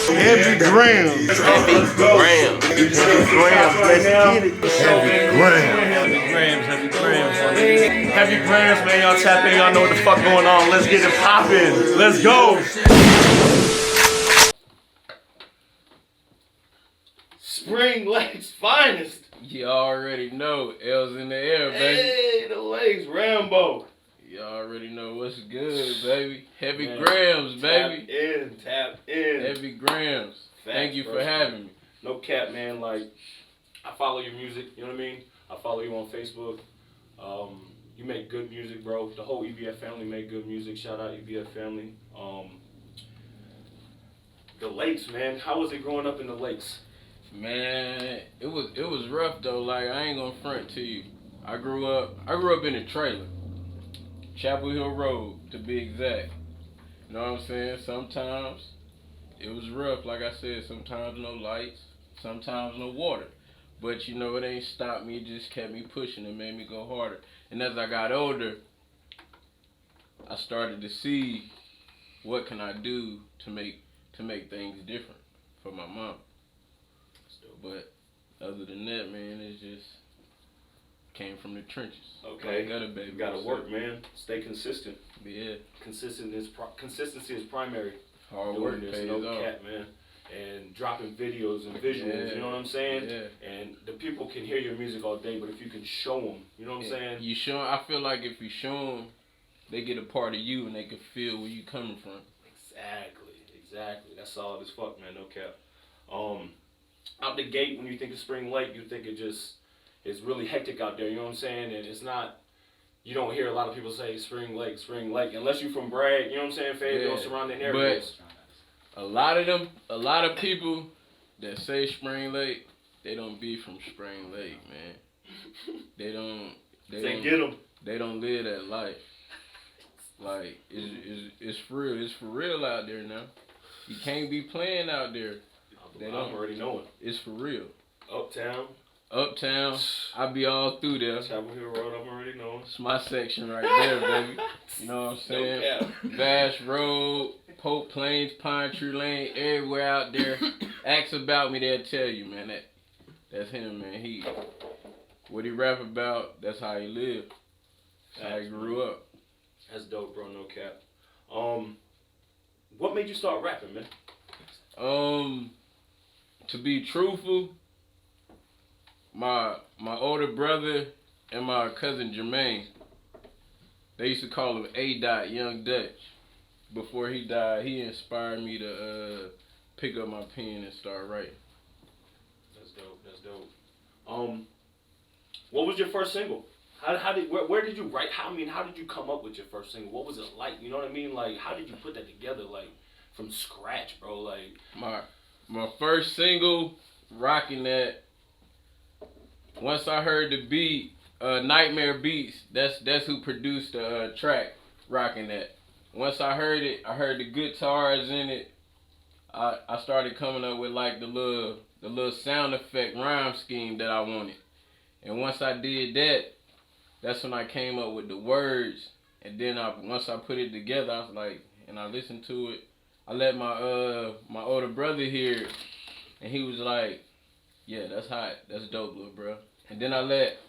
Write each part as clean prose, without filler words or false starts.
Heavy grams. Heavy grams. Heavy grams. Let's get it. Heavy grams. Heavy grams, heavy grams. Heavy grams, man. Y'all tap in. Y'all know what the fuck going on. Let's get it poppin'. Let's go. Spring Lake's finest. You already know. L's in the air, baby. Hey, the Lakes Rambo. You already know what's good, baby. Heavy grams, baby. Tap in. Heavy grams. Thank you for having me. No cap, man. Like, I follow your music. You know what I mean? I follow you on Facebook. You make good music, bro. The whole EBF family make good music. Shout out EBF family. The Lakes, man. How was it growing up in the Lakes? Man, it was rough though. Like, I ain't gonna front to you. I grew up in a trailer. Chapel Hill Road, to be exact. You know what I'm saying? Sometimes it was rough, like I said. Sometimes no lights, sometimes no water. But you know, it ain't stopped me. It just kept me pushing and made me go harder. And as I got older, I started to see what can I do to make things different for my mom. But other than that, man, it's just came from the trenches. Okay, baby. You gotta work, man. Stay consistent. Yeah. Consistency is primary. Hard work pays no off. cap, man. And dropping videos and visuals, you know what I'm saying? Yeah. And the people can hear your music all day, but if you can show them, you know what I'm saying? You show. I feel like if you show them, they get a part of you and they can feel where you coming from. Exactly. That's solid as fuck, man. No cap. Out the gate, when you think of Spring Lake, you think it's really hectic out there. You know what I'm saying? And it's not. You don't hear a lot of people say Spring Lake, unless you're from Bragg. You know what I'm saying? Fayetteville, surrounding areas. But a lot of people that say Spring Lake, they don't be from Spring Lake, man. They don't get them. They don't live that life. Like, it's for real. It's for real out there now. You can't be playing out there. I'm already knowing. It's for real. Uptown, I be all through there. Chapel Hill Road, I'm already knowing. It's my section right there, baby. You know what I'm saying? No Bass Road, Pope Plains, Pine Tree Lane, everywhere out there. Ask about me, they'll tell you, man. That's him, man. What he rap about, that's how he lived. That's how he grew up. That's dope, bro. No cap. What made you start rapping, man? To be truthful, my older brother and my cousin Jermaine, they used to call him A. Young Dutch. Before he died, he inspired me to pick up my pen and start writing. That's dope. What was your first single? Where did you write? How did you come up with your first single? What was it like? You know what I mean? Like, how did you put that together, like, from scratch, bro? Like, my first single, Rockin' That. Once I heard the beat, Nightmare Beats. That's who produced the track, Rockin' That. Once I heard it, I heard the guitars in it. I started coming up with like the little sound effect rhyme scheme that I wanted. And once I did that, that's when I came up with the words. And then once I put it together, I was like, and I listened to it. I let my older brother hear it, and he was like, "Yeah, that's hot. That's dope, little bro." And then I let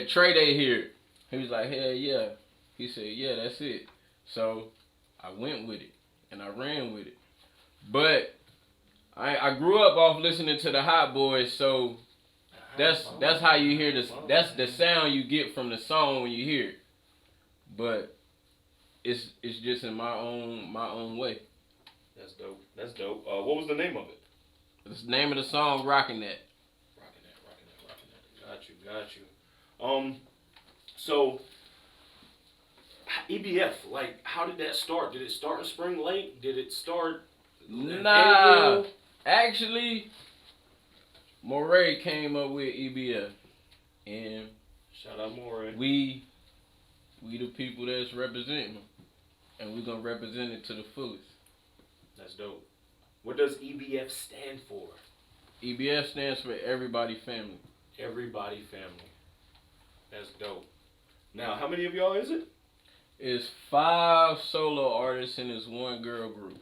Trey Day hear it. He was like, "Hell yeah." He said, "Yeah, that's it." So I went with it and I ran with it. But I grew up off listening to the Hot Boys, so that's how you hear this. That's the sound you get from the song when you hear it. But it's just in my own way. That's dope. What was the name of it? The name of the song, Rockin' That. Got you. So EBF, like, how did that start? Did it start in Spring Lake? Did it start? Nah, actually, Moray came up with EBF, and shout out Moray. We the people that's representing them, and we gonna represent it to the fullest. That's dope. What does EBF stand for? EBF stands for Everybody Family. Everybody Family. That's dope. Now, how many of y'all is it? It's 5 solo artists and it's 1 girl group.